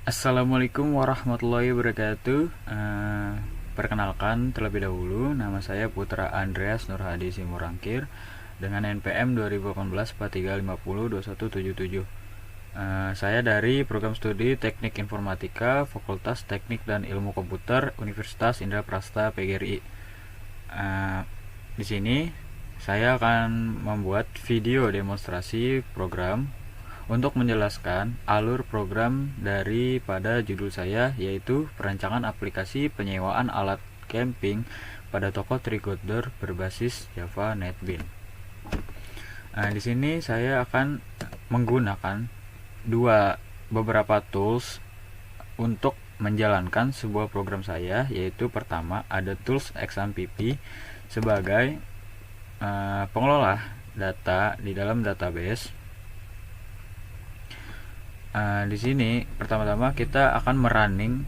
Assalamualaikum warahmatullahi wabarakatuh. Perkenalkan terlebih dahulu, nama saya Putra Andreas Nurhadi Simurangkir dengan NPM 2018 43502177. Saya dari program studi Teknik Informatika, Fakultas Teknik dan Ilmu Komputer, Universitas Indraprasta PGRI. Di sini saya akan membuat video demonstrasi program untuk menjelaskan alur program daripada judul saya, yaitu perancangan aplikasi penyewaan alat camping pada toko Trigoder berbasis Java NetBeans. Di sini saya akan menggunakan beberapa tools untuk menjalankan sebuah program saya, yaitu pertama ada tools XAMPP sebagai pengelola data di dalam database. Di sini pertama-tama kita akan merunning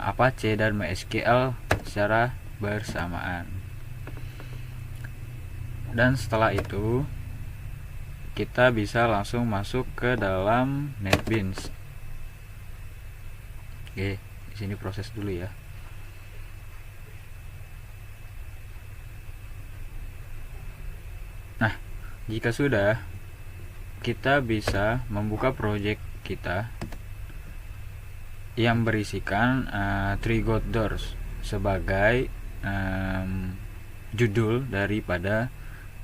Apache dan MySQL secara bersamaan. Dan setelah itu kita bisa langsung masuk ke dalam NetBeans. Oke, di sini proses dulu ya. Nah, jika sudah, kita bisa membuka project kita yang berisikan Trigoders sebagai judul daripada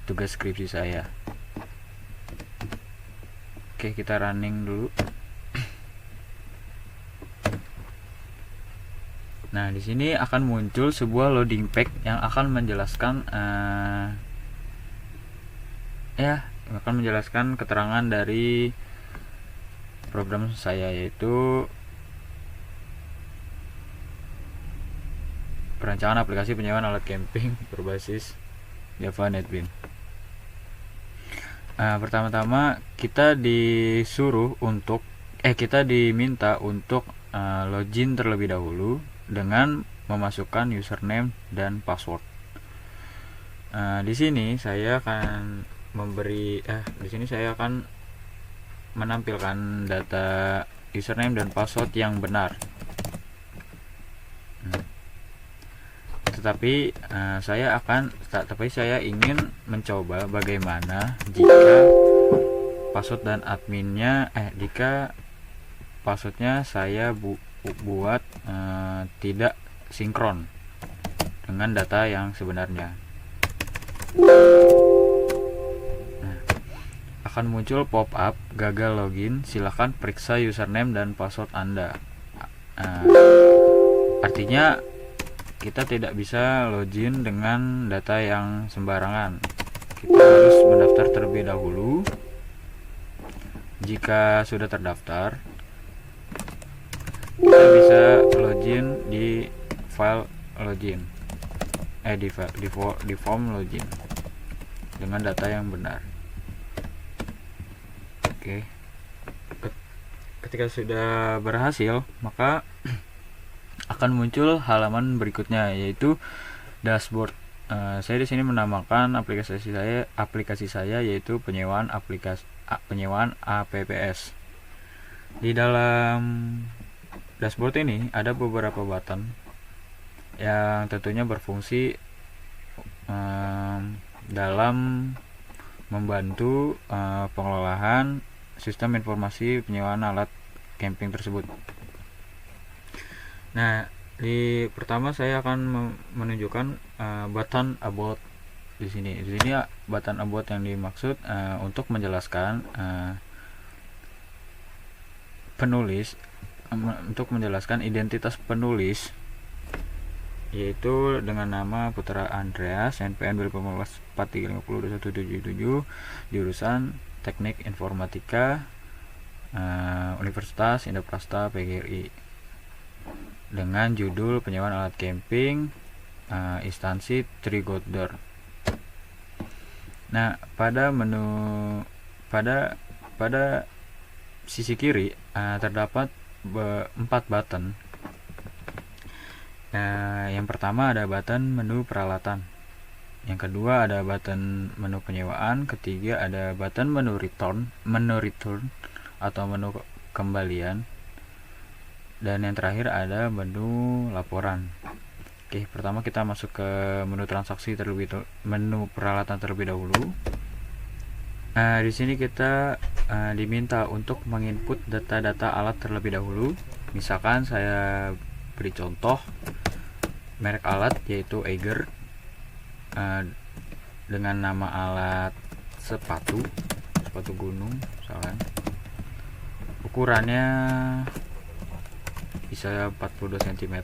tugas skripsi saya. Oke, kita running dulu. Nah, di sini akan muncul sebuah loading pack yang akan menjelaskan keterangan dari program saya, yaitu perancangan aplikasi penyewaan alat camping berbasis Java NetBeans. Pertama-tama kita diminta untuk login terlebih dahulu dengan memasukkan username dan password. Di sini saya akan menampilkan data username dan password yang benar. Tetapi saya ingin mencoba bagaimana jika passwordnya saya buat tidak sinkron dengan data yang sebenarnya. Akan muncul pop-up gagal login, silakan periksa username dan password Anda. Artinya kita tidak bisa login dengan data yang sembarangan. Kita harus mendaftar terlebih dahulu. Jika sudah terdaftar, kita bisa login di file login, di form login dengan data yang benar. Oke. Ketika sudah berhasil, maka akan muncul halaman berikutnya, yaitu dashboard. Saya di sini menamakan aplikasi saya yaitu penyewaan APPS. Di dalam dashboard ini ada beberapa button yang tentunya berfungsi dalam membantu pengelolaan sistem informasi penyewaan alat camping tersebut. Nah, pertama saya akan menunjukkan button about di sini. Di sini button about yang dimaksud untuk menjelaskan identitas penulis, yaitu dengan nama Putra Andreas, NPM 2018 43502177, jurusan Teknik Informatika, Universitas Indraprasta PGRI, dengan judul penyewaan alat camping, instansi Trigoder. Nah, pada sisi kiri terdapat 4 button. Yang pertama ada button menu peralatan, yang kedua ada button menu penyewaan, ketiga ada button menu return atau menu kembalian, dan yang terakhir ada menu laporan. Oke, pertama kita masuk ke menu transaksi menu peralatan terlebih dahulu. Nah, di sini kita diminta untuk menginput data-data alat terlebih dahulu. Misalkan saya beri contoh merek alat yaitu Eiger, dengan nama alat sepatu gunung misalkan. Ukurannya bisa 42 cm.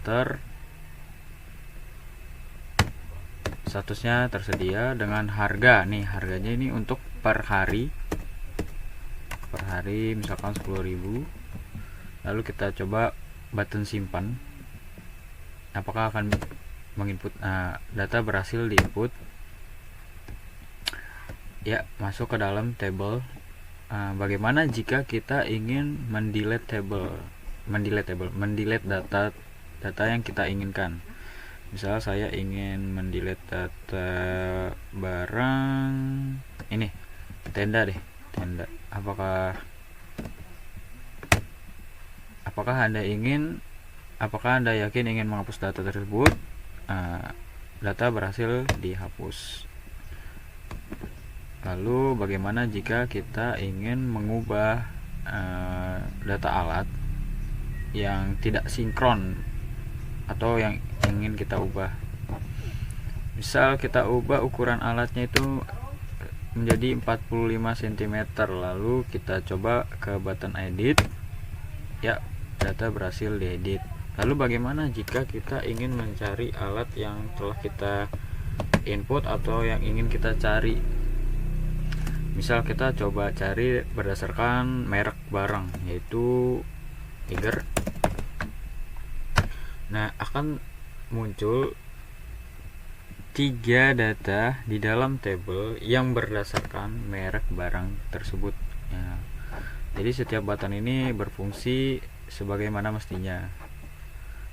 Statusnya tersedia dengan harga. Nih, harganya ini untuk per hari misalkan 10.000. Lalu kita coba button simpan. Apakah akan menginput? Data berhasil diinput. Ya, masuk ke dalam table. Bagaimana jika kita ingin mendelete data yang kita inginkan? Misal saya ingin mendelete data barang ini, tenda. Apakah Anda yakin ingin menghapus data tersebut? Data berhasil dihapus. Lalu bagaimana jika kita ingin mengubah data alat yang tidak sinkron atau yang ingin kita ubah? Misal kita ubah ukuran alatnya itu menjadi 45 cm. Lalu kita coba ke button edit. Ya, data berhasil diedit. Lalu bagaimana jika kita ingin mencari alat yang telah kita input atau yang ingin kita cari? Misal kita coba cari berdasarkan merek barang yaitu Eiger. Nah, akan muncul 3 data di dalam table yang berdasarkan merek barang tersebut. Ya. Jadi setiap button ini berfungsi sebagaimana mestinya.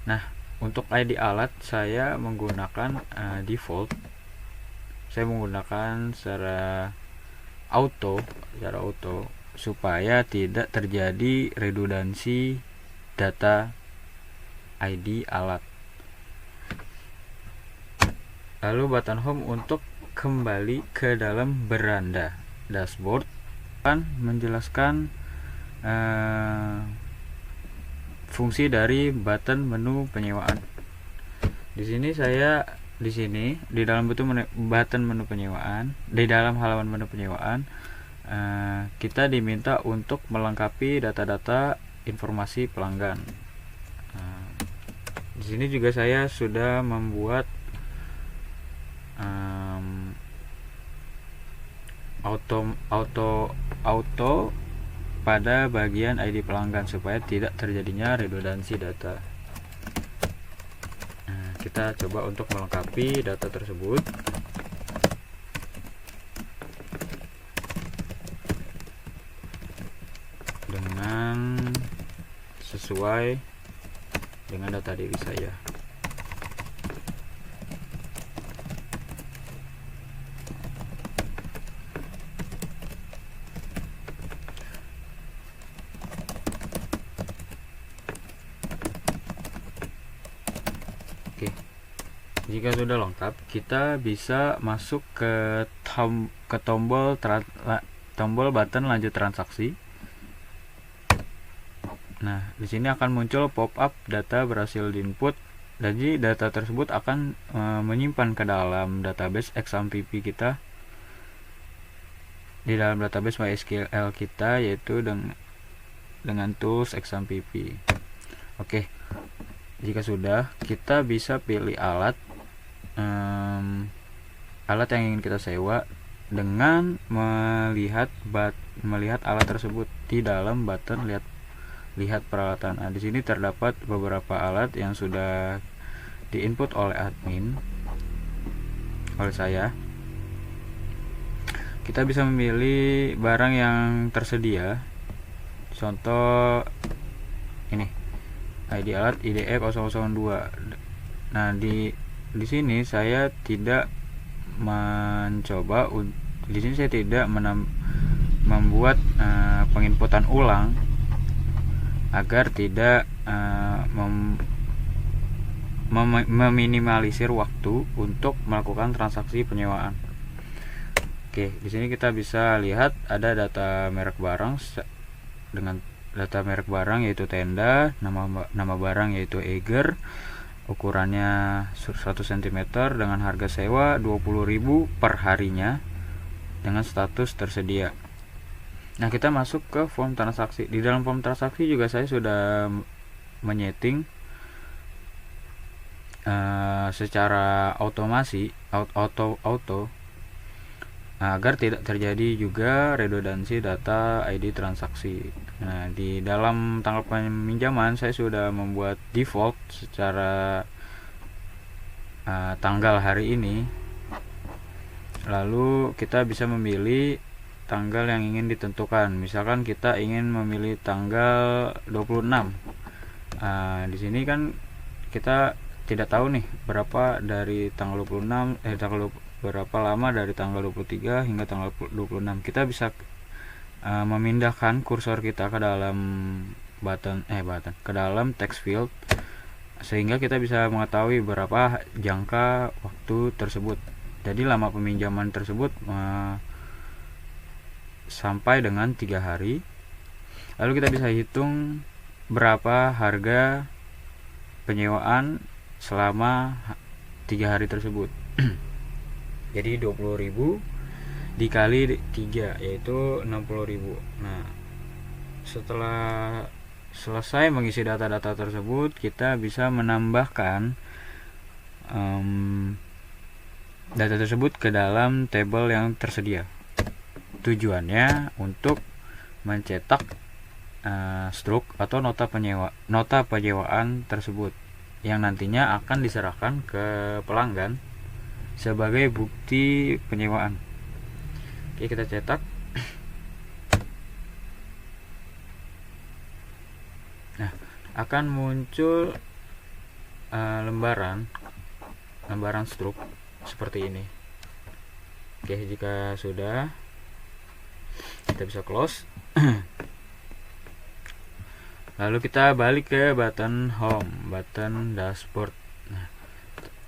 Nah, untuk ID alat saya menggunakan default. Saya menggunakan secara auto supaya tidak terjadi redundansi data ID alat. Lalu button home untuk kembali ke dalam beranda dashboard akan menjelaskan fungsi dari button menu penyewaan. Di dalam button menu penyewaan, di dalam halaman menu penyewaan, kita diminta untuk melengkapi data-data informasi pelanggan. Di sini juga saya sudah membuat auto pada bagian ID pelanggan supaya tidak terjadinya redundansi data. Kita coba untuk melengkapi data tersebut dengan sesuai dengan data diri saya. Oke, jika sudah lengkap, kita bisa masuk ke tombol button lanjut transaksi. Nah, di sini akan muncul pop-up data berhasil diinput. Jadi data tersebut akan menyimpan ke dalam database XAMPP kita, di dalam database MySQL kita, yaitu dengan tools XAMPP. Oke, jika sudah, kita bisa pilih alat yang ingin kita sewa dengan melihat alat tersebut di dalam button lihat peralatan. Di sini terdapat beberapa alat yang sudah diinput oleh saya. Kita bisa memilih barang yang tersedia. Contoh ini, ID alat IDE 002. Nah, di sini saya tidak membuat penginputan ulang agar tidak meminimalisir waktu untuk melakukan transaksi penyewaan. Oke, di sini kita bisa lihat ada data merek barang dengan data merek barang yaitu tenda, nama barang yaitu Eiger, ukurannya 100 cm dengan harga sewa 20.000 per harinya dengan status tersedia. Nah, kita masuk ke form transaksi. Di dalam form transaksi juga saya sudah menyeting secara otomasi auto agar tidak terjadi juga redundansi data ID transaksi. Nah, di dalam tanggal peminjaman saya sudah membuat default secara tanggal hari ini. Lalu kita bisa memilih tanggal yang ingin ditentukan. Misalkan kita ingin memilih tanggal 26. Di sini kan kita tidak tahu nih berapa dari tanggal 26 berapa lama dari tanggal 23 hingga tanggal 26. Kita bisa memindahkan kursor kita ke dalam ke dalam text field sehingga kita bisa mengetahui berapa jangka waktu tersebut. Jadi lama peminjaman tersebut sampai dengan 3 hari. Lalu kita bisa hitung berapa harga penyewaan selama 3 hari tersebut. Jadi 20.000 dikali 3 yaitu 60.000. Nah, setelah selesai mengisi data-data tersebut, kita bisa menambahkan data tersebut ke dalam tabel yang tersedia. Tujuannya untuk mencetak struk atau nota penyewaan tersebut yang nantinya akan diserahkan ke pelanggan sebagai bukti penyewaan. Oke, kita cetak. Nah, akan muncul lembaran struk seperti ini. Oke, jika sudah, kita bisa close. Lalu kita balik ke button home, button dashboard. Nah,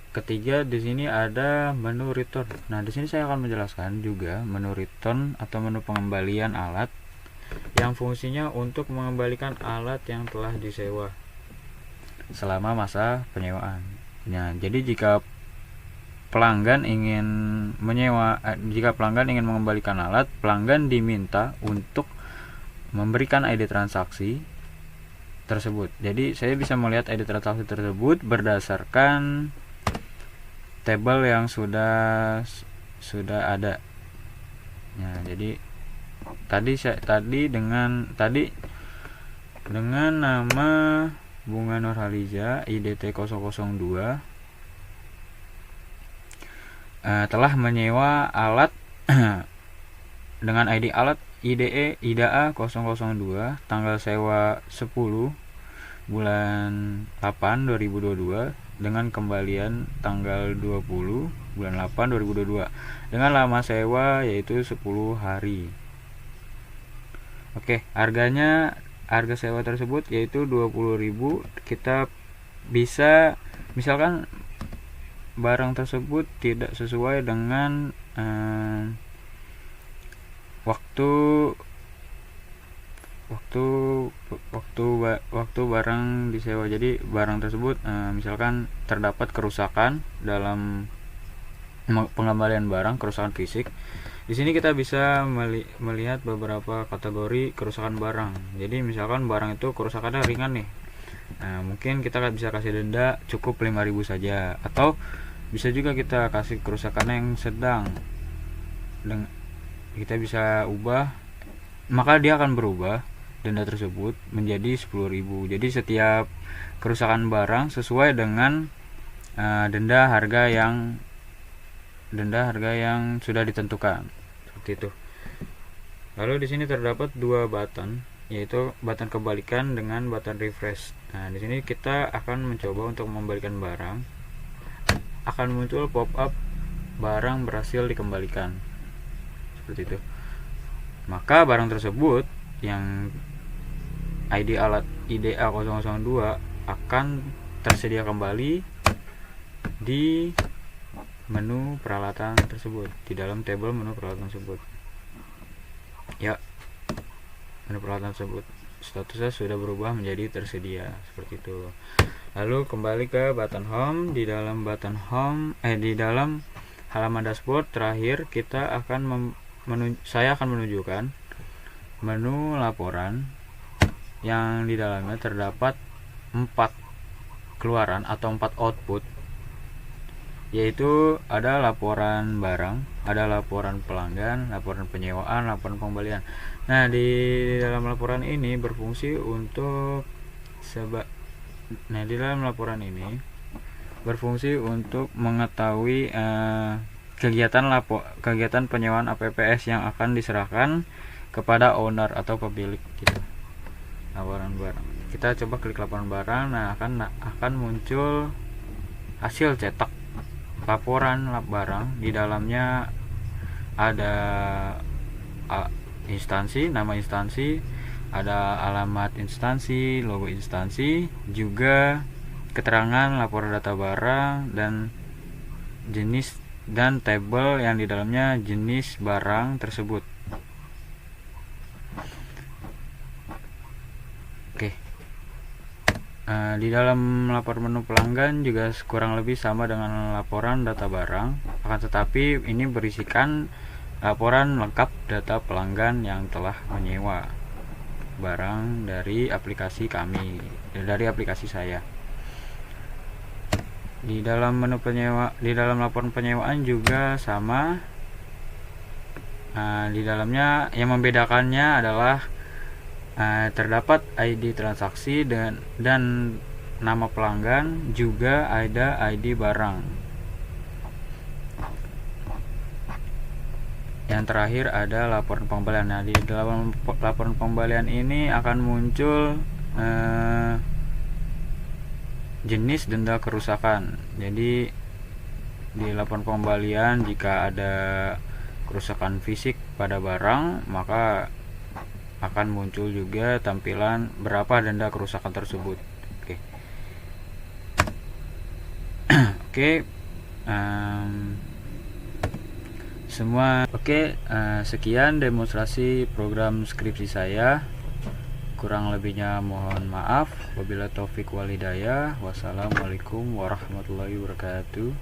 ketiga di sini ada menu return. Nah, di sini saya akan menjelaskan juga menu return atau menu pengembalian alat yang fungsinya untuk mengembalikan alat yang telah disewa selama masa penyewaan. Nah, jadi jika pelanggan ingin mengembalikan alat, pelanggan diminta untuk memberikan ID transaksi tersebut. Jadi saya bisa melihat ID transaksi tersebut berdasarkan tabel yang sudah ada. Nah, jadi tadi dengan nama Bunga Nurhaliza IDT 002 telah menyewa alat dengan ID alat IDE IDA 002 tanggal sewa 10 bulan 8 2022 dengan kembalian tanggal 20 bulan 8 2022 dengan lama sewa yaitu 10 hari. Oke, harga sewa tersebut yaitu 20.000. Kita bisa misalkan barang tersebut tidak sesuai dengan waktu barang disewa. Jadi barang tersebut misalkan terdapat kerusakan dalam pengembalian barang, kerusakan fisik. Di sini kita bisa melihat beberapa kategori kerusakan barang. Jadi misalkan barang itu kerusakannya ringan nih. Nah, mungkin kita bisa kasih denda cukup 5.000 saja, atau bisa juga kita kasih kerusakan yang sedang. Kita bisa ubah, maka dia akan berubah denda tersebut menjadi 10.000. Jadi setiap kerusakan barang sesuai dengan denda harga yang sudah ditentukan, seperti itu. Lalu di sini terdapat 2 button, yaitu button kebalikan dengan button refresh. Nah, di sini kita akan mencoba untuk membalikan barang. Akan muncul pop-up barang berhasil dikembalikan, seperti itu. Maka barang tersebut yang ID alat IDA002 akan tersedia kembali di menu peralatan tersebut, di dalam tabel menu peralatan tersebut. Ya, menu peralatan tersebut statusnya sudah berubah menjadi tersedia seperti itu. Lalu kembali ke button home. Di dalam button home di dalam halaman dashboard terakhir kita akan saya akan menunjukkan menu laporan yang di dalamnya terdapat 4 keluaran atau 4 output, yaitu ada laporan barang, ada laporan pelanggan, laporan penyewaan, laporan pembelian. Nah, di dalam laporan ini berfungsi untuk di dalam laporan ini berfungsi untuk mengetahui kegiatan penyewaan APPS yang akan diserahkan kepada owner atau pemilik gitu. Laporan barang. Kita coba klik laporan barang. Nah, akan muncul hasil cetak laporan barang. Di dalamnya ada instansi, nama instansi, ada alamat instansi, logo instansi, juga keterangan laporan data barang dan jenis dan tabel yang di dalamnya jenis barang tersebut. Oke. Di dalam laporan menu pelanggan juga kurang lebih sama dengan laporan data barang, akan tetapi ini berisikan laporan lengkap data pelanggan yang telah menyewa barang dari aplikasi kami, dari aplikasi saya. Di dalam menu di dalam laporan penyewaan juga sama. Di dalamnya yang membedakannya adalah terdapat ID transaksi dan nama pelanggan, juga ada ID barang. Yang terakhir ada laporan pembelian. Nah, di dalam laporan pembelian ini akan muncul jenis denda kerusakan. Jadi di laporan pembelian, jika ada kerusakan fisik pada barang, maka akan muncul juga tampilan berapa denda kerusakan tersebut. Oke. Oke. Sekian demonstrasi program skripsi saya. Kurang lebihnya mohon maaf. Wabillahi taufik wal hidayah. Wassalamualaikum warahmatullahi wabarakatuh.